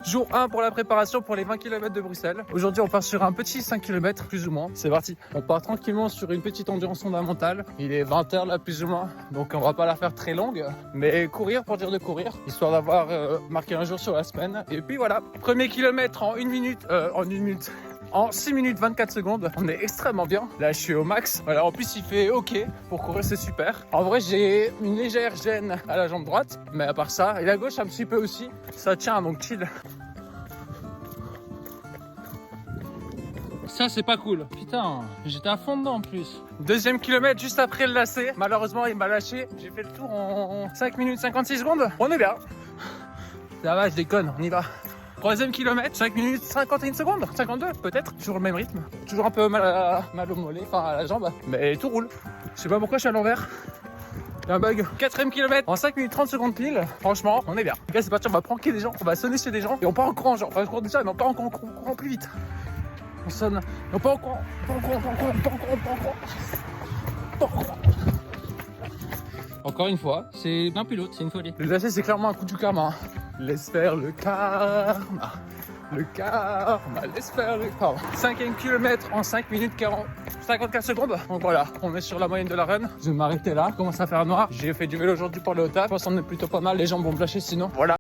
Jour 1 pour la préparation pour les 20 km de Bruxelles. Aujourd'hui, on part sur un petit 5 km, plus ou moins. C'est parti. On part tranquillement sur une petite endurance fondamentale. Il est 20h là, plus ou moins. Donc, on va pas la faire très longue. Mais courir pour dire de courir, histoire d'avoir marqué un jour sur la semaine. Et puis voilà. Premier kilomètre en 1 minute. En 6 minutes 24 secondes, on est extrêmement bien. Là, je suis au max. Voilà, en plus, il fait OK. Pour courir, c'est super. En vrai, j'ai une légère gêne à la jambe droite. Mais à part ça, et la gauche un petit peu aussi. Ça tient, donc chill. Ça, c'est pas cool. Putain, j'étais à fond dedans en plus. Deuxième kilomètre juste après le lacet. Malheureusement, il m'a lâché. J'ai fait le tour en 5 minutes 56 secondes. On est bien. Ça va, je déconne, on y va. Troisième kilomètre, 5 minutes 51 secondes, 52 peut-être, toujours le même rythme, toujours un peu mal au mollet, enfin à la jambe, mais tout roule. Je sais pas pourquoi je suis à l'envers, il y a un bug. Quatrième kilomètre en 5 minutes 30 secondes pile, franchement, on est bien. Les gars, c'est parti, on va pranker des gens, on va sonner chez des gens et on part en courant, genre, enfin je cours déjà, mais on part en courant plus vite. On sonne, et on part en courant, Encore une fois, c'est un pilote, c'est une folie. Le lacet, c'est clairement un coup du karma. Laisse faire le karma. Le karma, laisse faire le karma. Cinquième kilomètre en 5 minutes 54 secondes. Donc voilà, on est sur la moyenne de la run. Je vais m'arrêter là, il commence à faire noir. J'ai fait du vélo aujourd'hui pour le haut taf. Je pense qu'on est plutôt pas mal, les jambes vont me lâcher sinon. Voilà.